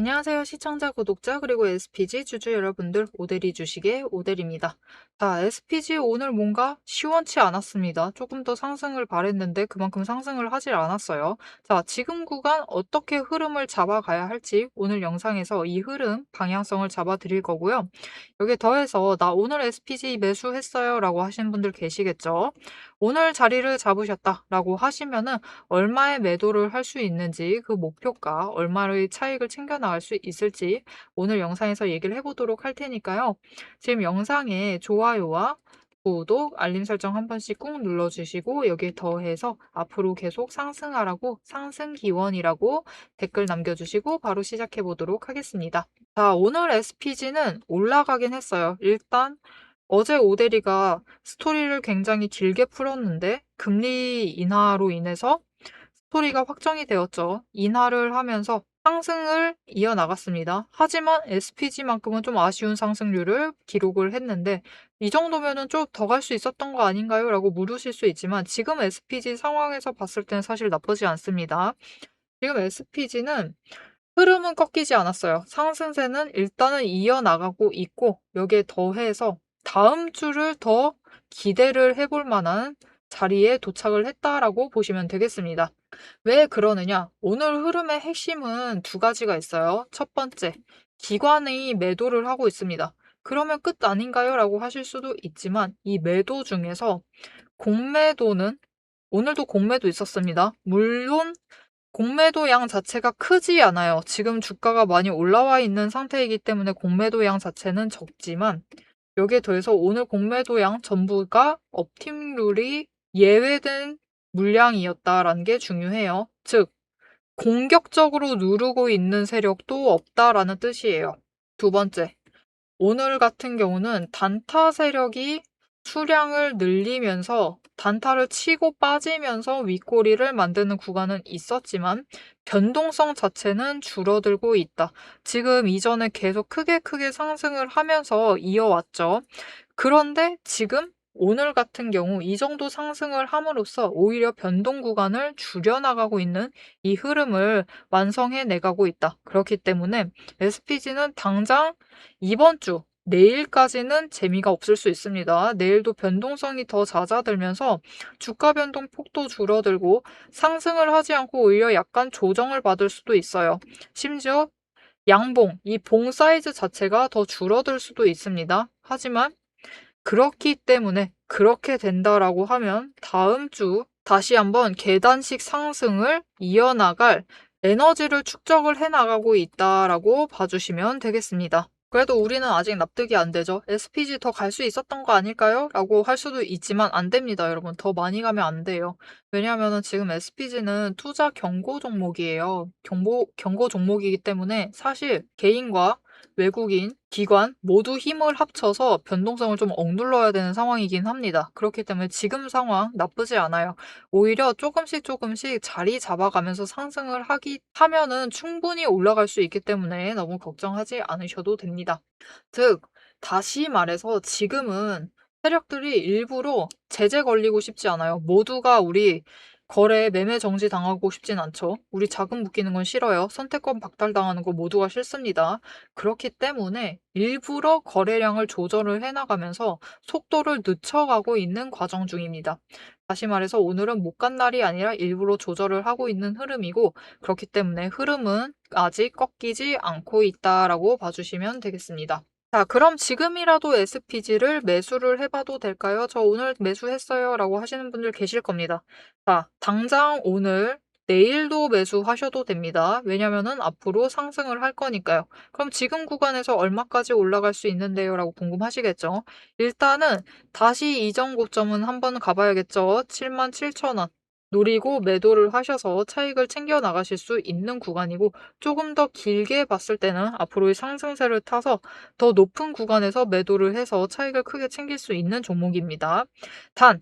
안녕하세요. 시청자, 구독자, 그리고 SPG 주주 여러분들, 오대리 주식의 오대리입니다. 자, SPG 오늘 뭔가 시원치 않았습니다. 조금 더 상승을 바랬는데 그만큼 상승을 하질 않았어요. 자, 지금 구간 어떻게 흐름을 잡아가야 할지 오늘 영상에서 이 흐름 방향성을 잡아 드릴 거고요. 여기에 더해서 나 오늘 SPG 매수했어요 라고 하시는 분들 계시겠죠? 오늘 자리를 잡으셨다 라고 하시면은 얼마의 매도를 할 수 있는지, 그 목표가 얼마의 차익을 챙겨 나갈 수 있을지 오늘 영상에서 얘기를 해보도록 할 테니까요. 지금 영상에 좋아요와 구독, 알림 설정 한 번씩 꾹 눌러주시고 여기에 더해서 앞으로 계속 상승하라고 상승 기원이라고 댓글 남겨주시고 바로 시작해 보도록 하겠습니다. 자, 오늘 SPG는 올라가긴 했어요. 일단 어제 오데리가 스토리를 굉장히 길게 풀었는데 금리 인하로 인해서 스토리가 확정이 되었죠. 인하를 하면서 상승을 이어나갔습니다. 하지만 SPG만큼은 좀 아쉬운 상승률을 기록을 했는데 이 정도면은 좀 더 갈 수 있었던 거 아닌가요? 라고 물으실 수 있지만 지금 SPG 상황에서 봤을 때는 사실 나쁘지 않습니다. 지금 SPG는 흐름은 꺾이지 않았어요. 상승세는 일단은 이어나가고 있고 여기에 더해서 다음 주를 더 기대를 해볼 만한 자리에 도착을 했다라고 보시면 되겠습니다. 왜 그러느냐? 오늘 흐름의 핵심은 두 가지가 있어요. 첫 번째, 기관이 매도를 하고 있습니다. 그러면 끝 아닌가요? 라고 하실 수도 있지만 이 매도 중에서 공매도는 오늘도 공매도 있었습니다. 물론 공매도 양 자체가 크지 않아요. 지금 주가가 많이 올라와 있는 상태이기 때문에 공매도 양 자체는 적지만 여기에 더해서 오늘 공매도 양 전부가 업팀 룰이 예외된 물량이었다라는 게 중요해요. 즉, 공격적으로 누르고 있는 세력도 없다라는 뜻이에요. 두 번째, 오늘 같은 경우는 단타 세력이 수량을 늘리면서 단타를 치고 빠지면서 윗꼬리를 만드는 구간은 있었지만 변동성 자체는 줄어들고 있다. 지금 이전에 계속 크게 상승을 하면서 이어왔죠. 그런데 지금 오늘 같은 경우 이 정도 상승을 함으로써 오히려 변동 구간을 줄여나가고 있는 이 흐름을 완성해 내가고 있다. 그렇기 때문에 SPG는 당장 이번 주 내일까지는 재미가 없을 수 있습니다. 내일도 변동성이 더 잦아들면서 주가 변동 폭도 줄어들고 상승을 하지 않고 오히려 약간 조정을 받을 수도 있어요. 심지어 양봉, 이 봉 사이즈 자체가 더 줄어들 수도 있습니다. 하지만 그렇기 때문에 그렇게 된다라고 하면 다음 주 다시 한번 계단식 상승을 이어나갈 에너지를 축적을 해 나가고 있다라고 봐주시면 되겠습니다. 그래도 우리는 아직 납득이 안 되죠. SPG 더 갈 수 있었던 거 아닐까요? 라고 할 수도 있지만 안 됩니다, 여러분. 더 많이 가면 안 돼요. 왜냐하면 지금 SPG는 투자 경고 종목이에요. 경고 종목이기 때문에 사실 개인과 외국인, 기관 모두 힘을 합쳐서 변동성을 좀 억눌러야 되는 상황이긴 합니다. 그렇기 때문에 지금 상황 나쁘지 않아요. 오히려 조금씩 자리 잡아가면서 상승을 하면은 충분히 올라갈 수 있기 때문에 너무 걱정하지 않으셔도 됩니다. 즉, 다시 말해서 지금은 세력들이 일부러 제재 걸리고 싶지 않아요. 모두가 우리 거래 매매 정지 당하고 싶진 않죠. 우리 자금 묶이는 건 싫어요. 선택권 박탈당하는 거 모두가 싫습니다. 그렇기 때문에 일부러 거래량을 조절을 해나가면서 속도를 늦춰가고 있는 과정 중입니다. 다시 말해서 오늘은 못 간 날이 아니라 일부러 조절을 하고 있는 흐름이고 그렇기 때문에 흐름은 아직 꺾이지 않고 있다라고 봐주시면 되겠습니다. 자, 그럼 지금이라도 SPG를 매수를 해봐도 될까요? 저 오늘 매수했어요 라고 하시는 분들 계실 겁니다. 자, 당장 오늘, 내일도 매수하셔도 됩니다. 왜냐면은 앞으로 상승을 할 거니까요. 그럼 지금 구간에서 얼마까지 올라갈 수 있는데요? 라고 궁금하시겠죠? 일단은 다시 이전 고점은 한번 가봐야겠죠? 77,000원. 노리고 매도를 하셔서 차익을 챙겨 나가실 수 있는 구간이고 조금 더 길게 봤을 때는 앞으로의 상승세를 타서 더 높은 구간에서 매도를 해서 차익을 크게 챙길 수 있는 종목입니다. 단,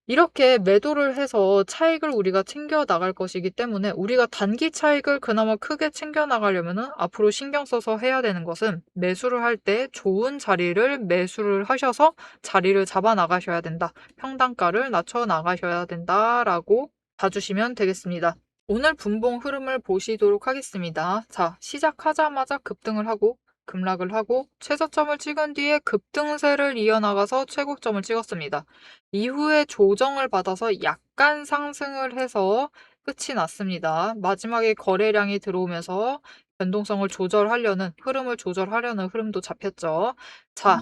이렇게 매도를 해서 차익을 우리가 챙겨 나갈 것이기 때문에 우리가 단기 차익을 그나마 크게 챙겨 나가려면 앞으로 신경 써서 해야 되는 것은 매수를 할 때 좋은 자리를 매수를 하셔서 자리를 잡아 나가셔야 된다. 평단가를 낮춰 나가셔야 된다라고 봐주시면 되겠습니다. 오늘 분봉 흐름을 보시도록 하겠습니다. 자, 시작하자마자 급등을 하고 급락을 하고 최저점을 찍은 뒤에 급등세를 이어나가서 최고점을 찍었습니다. 이후에 조정을 받아서 약간 상승을 해서 끝이 났습니다. 마지막에 거래량이 들어오면서 변동성을 조절하려는 흐름을 조절하려는 흐름도 잡혔죠. 자,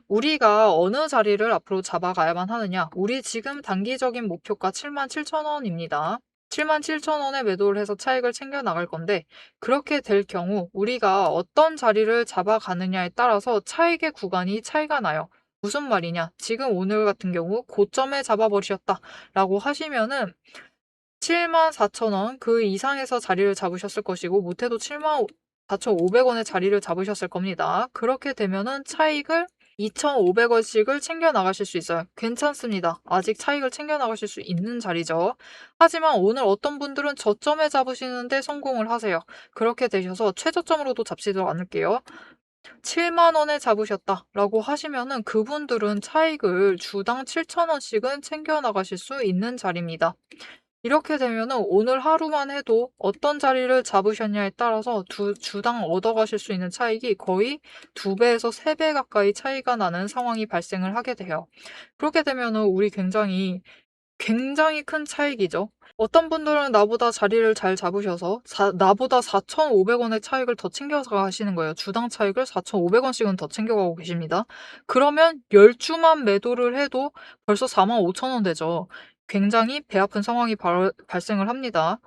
우리가 어느 자리를 앞으로 잡아가야만 하느냐? 우리 지금 단기적인 목표가 77,000원입니다. 77,000원에 매도를 해서 차익을 챙겨 나갈 건데, 그렇게 될 경우 우리가 어떤 자리를 잡아가느냐에 따라서 차익의 구간이 차이가 나요. 무슨 말이냐? 지금 오늘 같은 경우 고점에 잡아버리셨다라고 하시면은 74,000원 그 이상에서 자리를 잡으셨을 것이고, 못해도 74,500원의 자리를 잡으셨을 겁니다. 그렇게 되면은 차익을 2,500원씩을 챙겨 나가실 수 있어요. 괜찮습니다. 아직 차익을 챙겨 나가실 수 있는 자리죠. 하지만 오늘 어떤 분들은 저점에 잡으시는데 성공을 하세요. 그렇게 되셔서 최저점으로도 잡지도 않을게요. 7만 원에 잡으셨다라고 하시면은 그분들은 차익을 주당 7,000원씩은 챙겨 나가실 수 있는 자리입니다. 이렇게 되면은 오늘 하루만 해도 어떤 자리를 잡으셨냐에 따라서 주당 얻어가실 수 있는 차익이 거의 2배에서 3배 가까이 차이가 나는 상황이 발생을 하게 돼요. 그렇게 되면은 우리 굉장히 큰 차익이죠. 어떤 분들은 나보다 자리를 잘 잡으셔서 나보다 4,500원의 차익을 더 챙겨서 가시는 거예요. 주당 차익을 4,500원씩은 더 챙겨가고 계십니다. 그러면 10주만 매도를 해도 벌써 45,000원 되죠. 굉장히 배 아픈 상황이 발생을 합니다.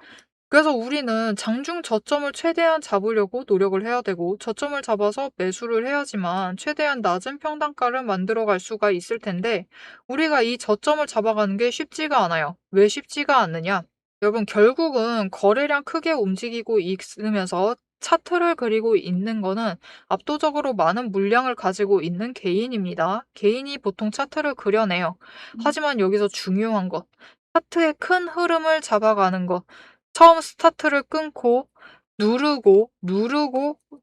그래서 우리는 장중 저점을 최대한 잡으려고 노력을 해야 되고, 저점을 잡아서 매수를 해야지만 최대한 낮은 평단가를 만들어 갈 수가 있을 텐데, 우리가 이 저점을 잡아가는 게 쉽지가 않아요. 왜 쉽지가 않느냐? 여러분, 결국은 거래량 크게 움직이고 있으면서 차트를 그리고 있는 거는 압도적으로 많은 물량을 가지고 있는 개인입니다. 개인이 보통 차트를 그려내요. 하지만 여기서 중요한 것, 차트의 큰 흐름을 잡아가는 것, 처음 스타트를 끊고 누르고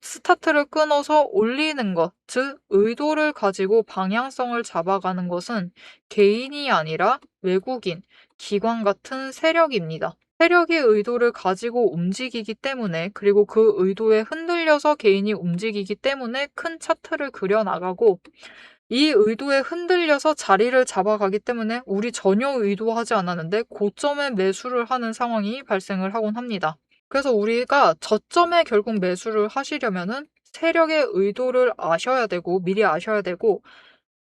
스타트를 끊어서 올리는 것, 즉 의도를 가지고 방향성을 잡아가는 것은 개인이 아니라 외국인, 기관 같은 세력입니다. 세력의 의도를 가지고 움직이기 때문에, 그리고 그 의도에 흔들려서 개인이 움직이기 때문에 큰 차트를 그려나가고, 이 의도에 흔들려서 자리를 잡아가기 때문에 우리 전혀 의도하지 않았는데 고점에 매수를 하는 상황이 발생을 하곤 합니다. 그래서 우리가 저점에 결국 매수를 하시려면은 세력의 의도를 아셔야 되고, 미리 아셔야 되고,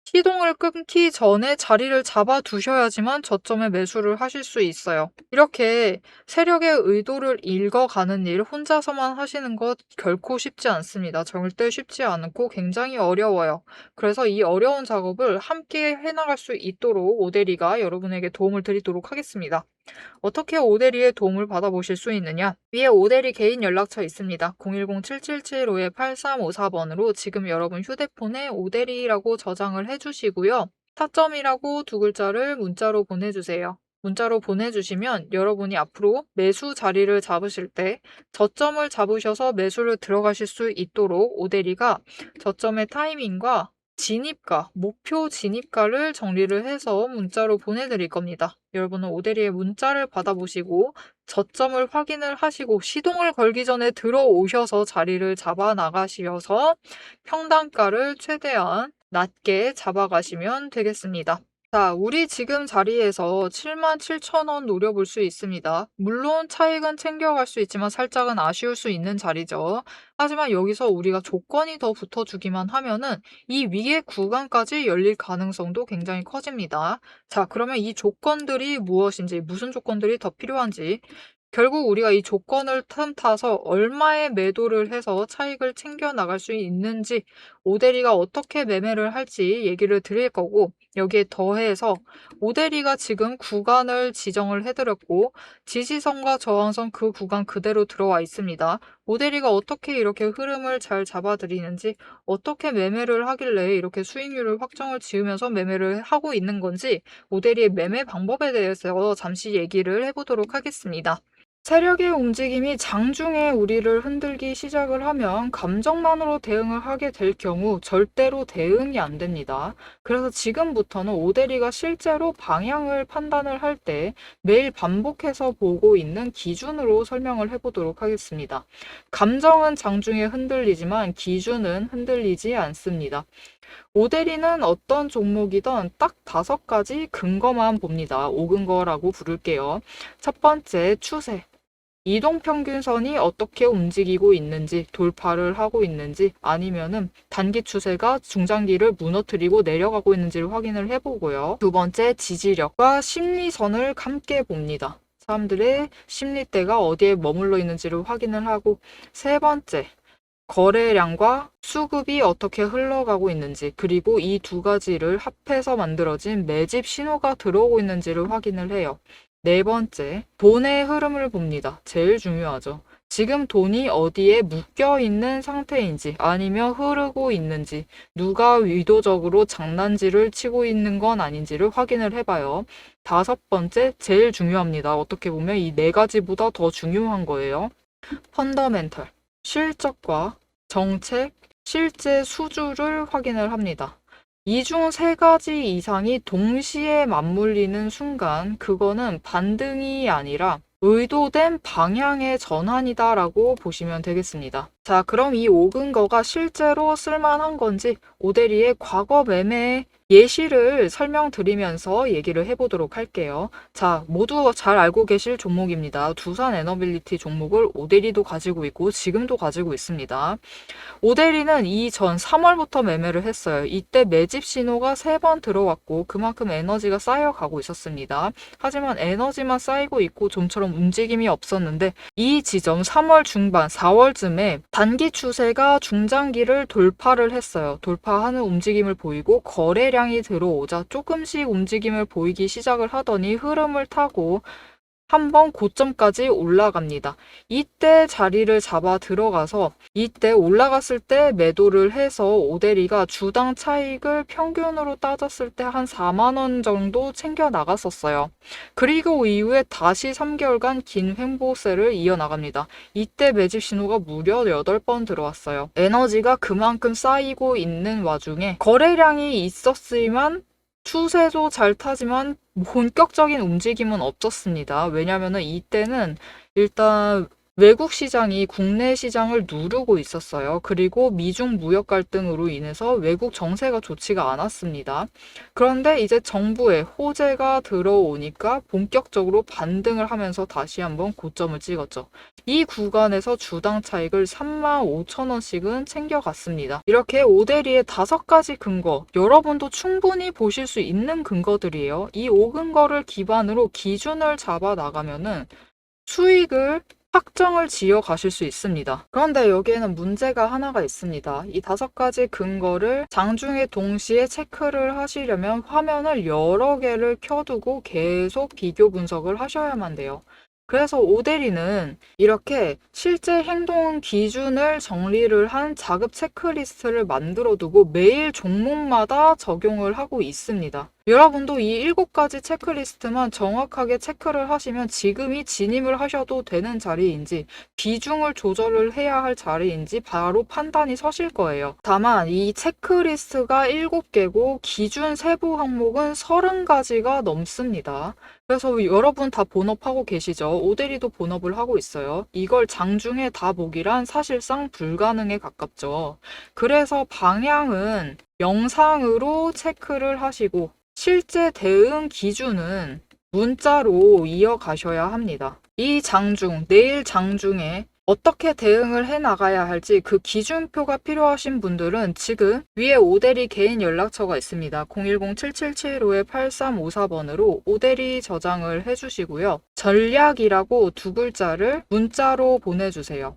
시동을 끊기 전에 자리를 잡아 두셔야지만 저점에 매수를 하실 수 있어요. 이렇게 세력의 의도를 읽어가는 일 혼자서만 하시는 것 결코 쉽지 않습니다. 절대 쉽지 않고 굉장히 어려워요. 그래서 이 어려운 작업을 함께 해나갈 수 있도록 오대리가 여러분에게 도움을 드리도록 하겠습니다. 어떻게 오대리의 도움을 받아보실 수 있느냐? 위에 오대리 개인 연락처 있습니다. 010-7775-8354번으로 지금 여러분 휴대폰에 오대리라고 저장을 해주시고요. 타점이라고 2글자를 문자로 보내주세요. 문자로 보내주시면 여러분이 앞으로 매수 자리를 잡으실 때 저점을 잡으셔서 매수를 들어가실 수 있도록 오대리가 저점의 타이밍과 진입가, 목표 진입가를 정리를 해서 문자로 보내드릴 겁니다. 여러분은 오대리의 문자를 받아보시고 저점을 확인을 하시고 시동을 걸기 전에 들어오셔서 자리를 잡아 나가셔서 평단가를 최대한 낮게 잡아가시면 되겠습니다. 자, 우리 지금 자리에서 77,000원 노려볼 수 있습니다. 물론 차익은 챙겨갈 수 있지만 살짝은 아쉬울 수 있는 자리죠. 하지만 여기서 우리가 조건이 더 붙어주기만 하면은 이 위에 구간까지 열릴 가능성도 굉장히 커집니다. 자, 그러면 이 조건들이 무엇인지, 무슨 조건들이 더 필요한지, 결국 우리가 이 조건을 틈타서 얼마에 매도를 해서 차익을 챙겨 나갈 수 있는지 오대리가 어떻게 매매를 할지 얘기를 드릴 거고, 여기에 더해서 오대리가 지금 구간을 지정을 해드렸고 지지선과 저항선 그 구간 그대로 들어와 있습니다. 오대리가 어떻게 이렇게 흐름을 잘 잡아드리는지, 어떻게 매매를 하길래 이렇게 수익률을 확정을 지으면서 매매를 하고 있는 건지 오대리의 매매 방법에 대해서 잠시 얘기를 해보도록 하겠습니다. 세력의 움직임이 장중에 우리를 흔들기 시작을 하면 감정만으로 대응을 하게 될 경우 절대로 대응이 안 됩니다. 그래서 지금부터는 오대리가 실제로 방향을 판단을 할 때 매일 반복해서 보고 있는 기준으로 설명을 해보도록 하겠습니다. 감정은 장중에 흔들리지만 기준은 흔들리지 않습니다. 오대리는 어떤 종목이든 딱 5가지 근거만 봅니다. 5근거라고 부를게요. 첫 번째, 추세. 이동평균선이 어떻게 움직이고 있는지, 돌파를 하고 있는지, 아니면은 단기 추세가 중장기를 무너뜨리고 내려가고 있는지를 확인을 해보고요. 두 번째, 지지력과 심리선을 함께 봅니다. 사람들의 심리대가 어디에 머물러 있는지를 확인을 하고, 세 번째, 거래량과 수급이 어떻게 흘러가고 있는지, 그리고 이 2가지를 합해서 만들어진 매집 신호가 들어오고 있는지를 확인을 해요. 네 번째, 돈의 흐름을 봅니다. 제일 중요하죠. 지금 돈이 어디에 묶여 있는 상태인지, 아니면 흐르고 있는지, 누가 의도적으로 장난질을 치고 있는 건 아닌지를 확인을 해봐요. 다섯 번째, 제일 중요합니다. 어떻게 보면 이 4가지보다 더 중요한 거예요. 펀더멘털, 실적과 정책, 실제 수주를 확인을 합니다. 이 중 3가지 이상이 동시에 맞물리는 순간 그거는 반등이 아니라 의도된 방향의 전환이다라고 보시면 되겠습니다. 자, 그럼 이 5근거가 실제로 쓸만한 건지 오대리의 과거 매매 예시를 설명드리면서 얘기를 해보도록 할게요. 자, 모두 잘 알고 계실 종목입니다. 두산 에너빌리티 종목을 오대리도 가지고 있고 지금도 가지고 있습니다. 오대리는 이전 3월부터 매매를 했어요. 이때 매집 신호가 3번 들어왔고 그만큼 에너지가 쌓여가고 있었습니다. 하지만 에너지만 쌓이고 있고 좀처럼 움직임이 없었는데 이 지점 3월 중반, 4월쯤에 단기 추세가 중장기를 돌파를 했어요. 돌파하는 움직임을 보이고 거래량이 들어오자 조금씩 움직임을 보이기 시작을 하더니 흐름을 타고 한번 고점까지 올라갑니다. 이때 자리를 잡아 들어가서 이때 올라갔을 때 매도를 해서 오대리가 주당 차익을 평균으로 따졌을 때 한 4만 원 정도 챙겨 나갔었어요. 그리고 이후에 다시 3개월간 긴 횡보세를 이어나갑니다. 이때 매집 신호가 무려 8번 들어왔어요. 에너지가 그만큼 쌓이고 있는 와중에 거래량이 있었지만 추세도 잘 타지만 본격적인 움직임은 없었습니다. 왜냐하면 이때는 일단 외국 시장이 국내 시장을 누르고 있었어요. 그리고 미중 무역 갈등으로 인해서 외국 정세가 좋지가 않았습니다. 그런데 이제 정부의 호재가 들어오니까 본격적으로 반등을 하면서 다시 한번 고점을 찍었죠. 이 구간에서 주당 차익을 35,000원씩은 챙겨갔습니다. 이렇게 오대리의 5가지 근거, 여러분도 충분히 보실 수 있는 근거들이에요. 이 5근거를 기반으로 기준을 잡아 나가면은 수익을 확정을 지어 가실 수 있습니다. 그런데 여기에는 문제가 하나가 있습니다. 이 5가지 근거를 장중에 동시에 체크를 하시려면 화면을 여러 개를 켜두고 계속 비교 분석을 하셔야만 돼요. 그래서 오대리는 이렇게 실제 행동 기준을 정리를 한 자급 체크리스트를 만들어 두고 매일 종목마다 적용을 하고 있습니다. 여러분도 이 7가지 체크리스트만 정확하게 체크를 하시면 지금이 진입을 하셔도 되는 자리인지 비중을 조절을 해야 할 자리인지 바로 판단이 서실 거예요. 다만 이 체크리스트가 7개고 기준 세부 항목은 30가지가 넘습니다. 그래서 여러분 다 본업하고 계시죠? 오대리도 본업을 하고 있어요. 이걸 장중에 다 보기란 사실상 불가능에 가깝죠. 그래서 방향은 영상으로 체크를 하시고 실제 대응 기준은 문자로 이어가셔야 합니다. 이 장중, 내일 장중에 어떻게 대응을 해 나가야 할지 그 기준표가 필요하신 분들은 지금 위에 오대리 개인 연락처가 있습니다. 010-7775-8354번으로 오대리 저장을 해주시고요. 전략이라고 2글자를 문자로 보내주세요.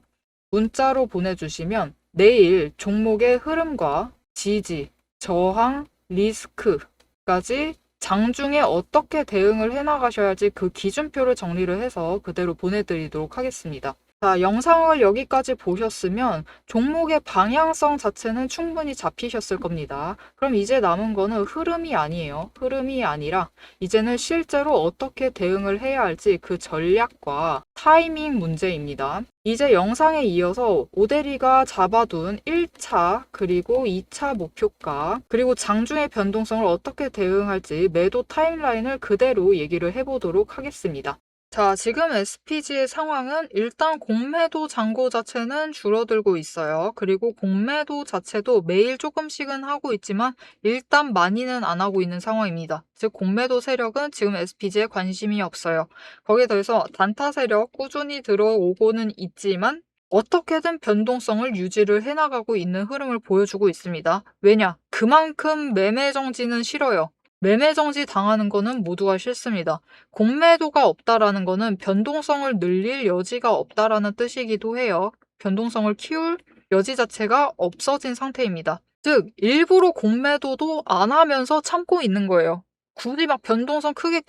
문자로 보내주시면 내일 종목의 흐름과 지지, 저항, 리스크 까지 장중에 어떻게 대응을 해나가셔야지 그 기준표를 정리를 해서 그대로 보내드리도록 하겠습니다. 자, 영상을 여기까지 보셨으면 종목의 방향성 자체는 충분히 잡히셨을 겁니다. 그럼 이제 남은 거는 흐름이 아니에요. 흐름이 아니라 이제는 실제로 어떻게 대응을 해야 할지 그 전략과 타이밍 문제입니다. 이제 영상에 이어서 오대리가 잡아둔 1차 그리고 2차 목표가 그리고 장중의 변동성을 어떻게 대응할지 매도 타임라인을 그대로 얘기를 해보도록 하겠습니다. 자, 지금 SPG의 상황은 일단 공매도 잔고 자체는 줄어들고 있어요. 그리고 공매도 자체도 매일 조금씩은 하고 있지만 일단 많이는 안 하고 있는 상황입니다. 즉 공매도 세력은 지금 SPG에 관심이 없어요. 거기에 더해서 단타 세력 꾸준히 들어오고는 있지만 어떻게든 변동성을 유지를 해나가고 있는 흐름을 보여주고 있습니다. 왜냐? 그만큼 매매 정지는 싫어요. 매매 정지 당하는 거는 모두가 싫습니다. 공매도가 없다라는 거는 변동성을 늘릴 여지가 없다라는 뜻이기도 해요. 변동성을 키울 여지 자체가 없어진 상태입니다. 즉, 일부러 공매도도 안 하면서 참고 있는 거예요. 굳이 막 변동성 크게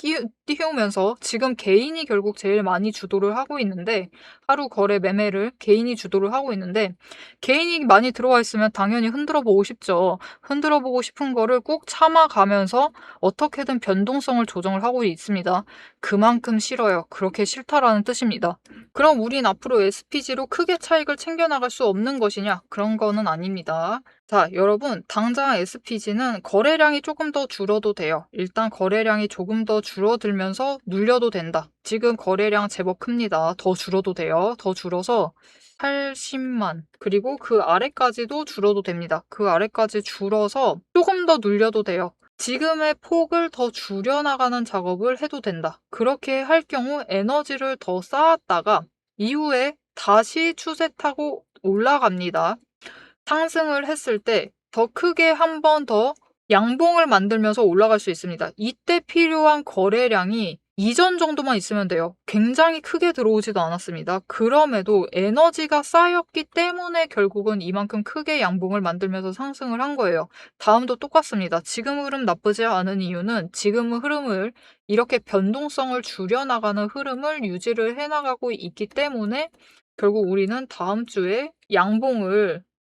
띄우면서 지금 개인이 결국 제일 많이 주도를 하고 있는데 하루 거래 매매를 개인이 주도를 하고 있는데 개인이 많이 들어와 있으면 당연히 흔들어 보고 싶죠. 흔들어 보고 싶은 거를 꾹 참아가면서 어떻게든 변동성을 조정을 하고 있습니다. 그만큼 싫어요. 그렇게 싫다라는 뜻입니다. 그럼 우린 앞으로 SPG로 크게 차익을 챙겨나갈 수 없는 것이냐? 그런 거는 아닙니다. 자, 여러분, 당장 SPG는 거래량이 조금 더 줄어도 돼요. 일단 거래량이 조금 더 줄어들면서 눌려도 된다. 지금 거래량 제법 큽니다. 더 줄어도 돼요. 더 줄어서 80만, 그리고 그 아래까지도 줄어도 됩니다. 그 아래까지 줄어서 조금 더 눌려도 돼요. 지금의 폭을 더 줄여나가는 작업을 해도 된다. 그렇게 할 경우 에너지를 더 쌓았다가 이후에 다시 추세 타고 올라갑니다. 상승을 했을 때 더 크게 한 번 더 양봉을 만들면서 올라갈 수 있습니다. 이때 필요한 거래량이 이전 정도만 있으면 돼요. 굉장히 크게 들어오지도 않았습니다. 그럼에도 에너지가 쌓였기 때문에 결국은 이만큼 크게 양봉을 만들면서 상승을 한 거예요. 다음도 똑같습니다. 지금 흐름 나쁘지 않은 이유는 지금 흐름을 이렇게 변동성을 줄여나가는 흐름을 유지를 해나가고 있기 때문에 결국 우리는 다음 주에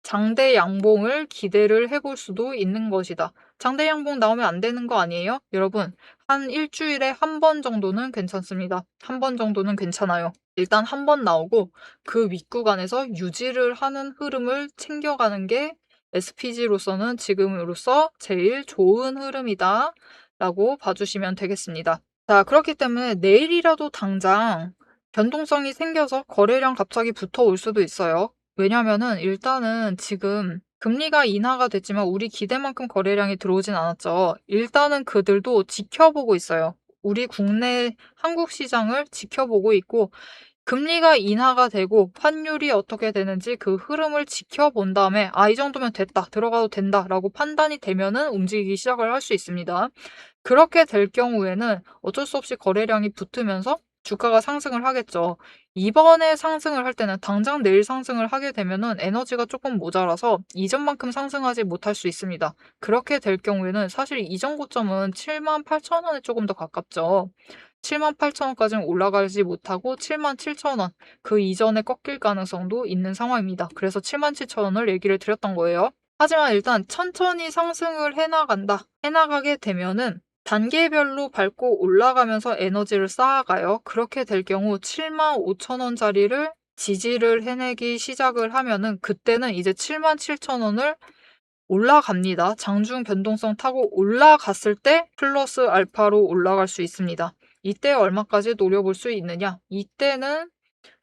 장대 양봉을 기대를 해볼 수도 있는 것이다. 장대 양봉 나오면 안 되는 거 아니에요? 여러분, 한 일주일에 한 번 정도는 괜찮습니다. 한 번 정도는 괜찮아요. 일단 한 번 나오고 그 윗구간에서 유지를 하는 흐름을 챙겨가는 게 SPG로서는 지금으로서 제일 좋은 흐름이다 라고 봐주시면 되겠습니다. 자, 그렇기 때문에 내일이라도 당장 변동성이 생겨서 거래량 갑자기 붙어올 수도 있어요. 왜냐면은 일단은 지금 금리가 인하가 됐지만 우리 기대만큼 거래량이 들어오진 않았죠. 일단은 그들도 지켜보고 있어요. 우리 국내 한국 시장을 지켜보고 있고 금리가 인하가 되고 환율이 어떻게 되는지 그 흐름을 지켜본 다음에 이 정도면 됐다, 들어가도 된다라고 판단이 되면은 움직이기 시작을 할 수 있습니다. 그렇게 될 경우에는 어쩔 수 없이 거래량이 붙으면서 주가가 상승을 하겠죠. 이번에 상승을 할 때는 당장 내일 상승을 하게 되면은 에너지가 조금 모자라서 이전만큼 상승하지 못할 수 있습니다. 그렇게 될 경우에는 사실 이전 고점은 78,000원에 조금 더 가깝죠. 78,000원까지는 올라가지 못하고 77,000원 그 이전에 꺾일 가능성도 있는 상황입니다. 그래서 77,000원을 얘기를 드렸던 거예요. 하지만 일단 천천히 상승을 해나가게 되면은 단계별로 밟고 올라가면서 에너지를 쌓아가요. 그렇게 될 경우 75,000원짜리를 지지를 해내기 시작을 하면은 그때는 이제 77,000원을 올라갑니다. 장중 변동성 타고 올라갔을 때 플러스 알파로 올라갈 수 있습니다. 이때 얼마까지 노려볼 수 있느냐? 이때는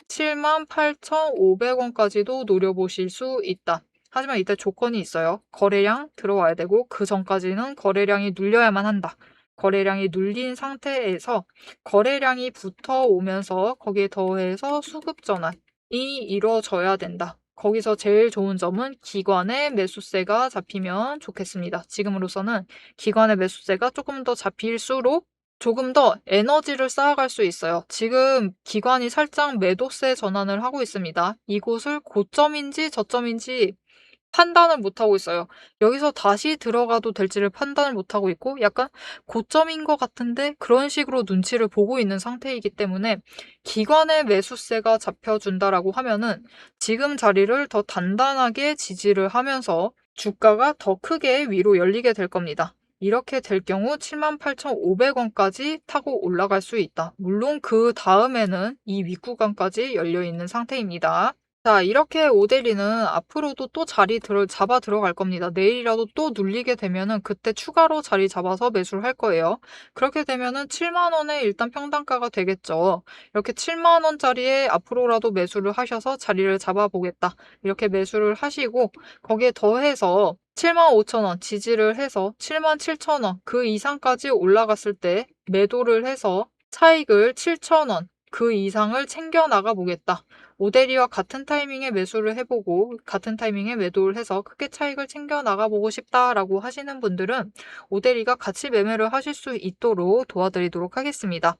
78,500원까지도 노려보실 수 있다. 하지만 이때 조건이 있어요. 거래량 들어와야 되고 그 전까지는 거래량이 눌려야만 한다. 거래량이 눌린 상태에서 거래량이 붙어오면서 거기에 더해서 수급 전환이 이루어져야 된다. 거기서 제일 좋은 점은 기관의 매수세가 잡히면 좋겠습니다. 지금으로서는 기관의 매수세가 조금 더 잡힐수록 조금 더 에너지를 쌓아갈 수 있어요. 지금 기관이 살짝 매도세 전환을 하고 있습니다. 이곳을 고점인지 저점인지 판단을 못하고 있어요. 여기서 다시 들어가도 될지를 판단을 못하고 있고 약간 고점인 것 같은데 그런 식으로 눈치를 보고 있는 상태이기 때문에 기관의 매수세가 잡혀준다라고 하면은 지금 자리를 더 단단하게 지지를 하면서 주가가 더 크게 위로 열리게 될 겁니다. 이렇게 될 경우 78,500원까지 타고 올라갈 수 있다. 물론 그 다음에는 이 윗구간까지 열려 있는 상태입니다. 자, 이렇게 오데리는 앞으로도 또 잡아 들어갈 겁니다. 내일이라도 또 눌리게 되면은 그때 추가로 자리 잡아서 매수를 할 거예요. 그렇게 되면은 7만 원에 일단 평단가가 되겠죠. 이렇게 7만 원짜리에 앞으로라도 매수를 하셔서 자리를 잡아보겠다. 이렇게 매수를 하시고 거기에 더해서 7만 5천 원 지지를 해서 7만 7천 원 그 이상까지 올라갔을 때 매도를 해서 차익을 7천 원 그 이상을 챙겨 나가 보겠다. 오데리와 같은 타이밍에 매수를 해보고 같은 타이밍에 매도를 해서 크게 차익을 챙겨 나가보고 싶다라고 하시는 분들은 오데리가 같이 매매를 하실 수 있도록 도와드리도록 하겠습니다.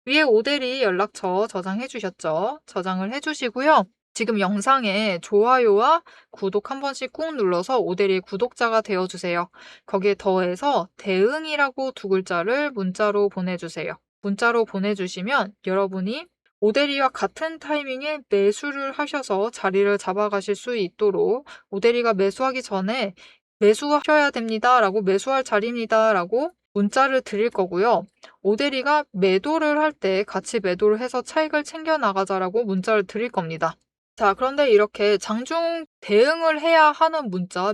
위에 오데리 연락처 저장해 주셨죠? 저장을 해주시고요. 지금 영상에 좋아요와 구독 한 번씩 꾹 눌러서 오데리의 구독자가 되어주세요. 거기에 더해서 대응이라고 두 글자를 문자로 보내주세요. 문자로 보내주시면 여러분이 오데리와 같은 타이밍에 매수를 하셔서 자리를 잡아가실 수 있도록 오데리가 매수하기 전에 매수하셔야 됩니다. 라고 매수할 자리입니다. 라고 문자를 드릴 거고요. 오데리가 매도를 할 때 같이 매도를 해서 차익을 챙겨 나가자라고 문자를 드릴 겁니다. 자, 그런데 이렇게 장중 대응을 해야 하는 문자,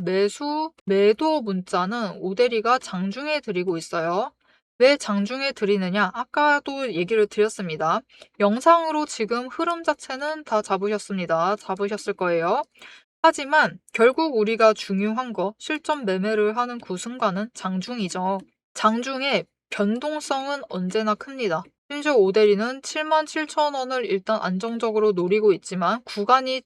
매도 문자는 오데리가 장중에 드리고 있어요. 왜 장중에 드리느냐? 아까도 얘기를 드렸습니다. 영상으로 지금 흐름 자체는 다 잡으셨습니다. 잡으셨을 거예요. 하지만 결국 우리가 중요한 거 실전 매매를 하는 그 순간은 장중이죠. 장중에 변동성은 언제나 큽니다. 심지어 오데리는 77,000원을 일단 안정적으로 노리고 있지만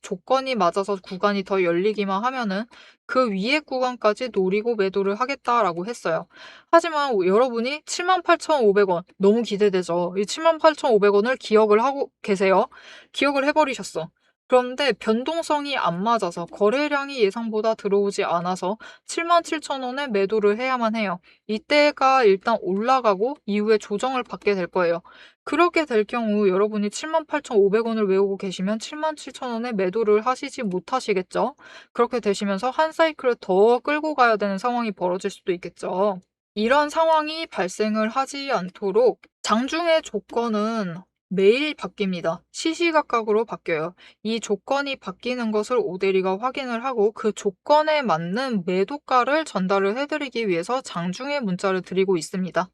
조건이 맞아서 구간이 더 열리기만 하면은 그 위에 구간까지 노리고 매도를 하겠다라고 했어요. 하지만 여러분이 78,500원 너무 기대되죠. 이 78,500원을 기억을 하고 계세요. 기억을 해버리셨어. 그런데 변동성이 안 맞아서 거래량이 예상보다 들어오지 않아서 77,000원에 매도를 해야만 해요. 이때가 일단 올라가고 이후에 조정을 받게 될 거예요. 그렇게 될 경우 여러분이 78,500원을 외우고 계시면 77,000원에 매도를 하시지 못하시겠죠? 그렇게 되시면서 한 사이클을 더 끌고 가야 되는 상황이 벌어질 수도 있겠죠. 이런 상황이 발생을 하지 않도록 장중의 조건은 매일 바뀝니다. 시시각각으로 바뀌어요. 이 조건이 바뀌는 것을 오데리가 확인을 하고 그 조건에 맞는 매도가를 전달을 해드리기 위해서 장중에 문자를 드리고 있습니다.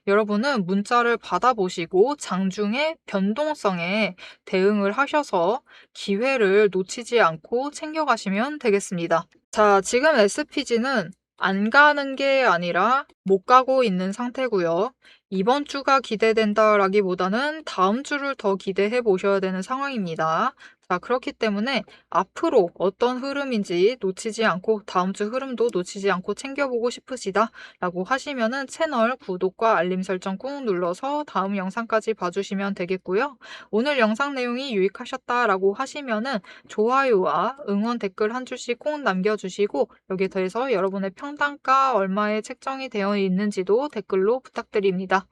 여러분은 문자를 받아보시고 장중의 변동성에 대응을 하셔서 기회를 놓치지 않고 챙겨가시면 되겠습니다. 자, 지금 SPG는 안 가는 게 아니라 못 가고 있는 상태고요. 이번 주가 기대된다라기보다는 다음 주를 더 기대해 보셔야 되는 상황입니다. 자, 그렇기 때문에 앞으로 어떤 흐름인지 놓치지 않고 다음 주 흐름도 놓치지 않고 챙겨보고 싶으시다 라고 하시면은 채널 구독과 알림 설정 꾹 눌러서 다음 영상까지 봐주시면 되겠고요. 오늘 영상 내용이 유익하셨다라고 하시면은 좋아요와 응원 댓글 한 줄씩 꼭 남겨주시고 여기에 더해서 여러분의 평단가 얼마에 책정이 되어 있는지도 댓글로 부탁드립니다.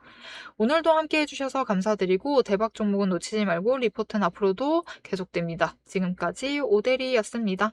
오늘도 함께 해주셔서 감사드리고 대박 종목은 놓치지 말고 리포트는 앞으로도 계속됩니다. 지금까지 오데리였습니다.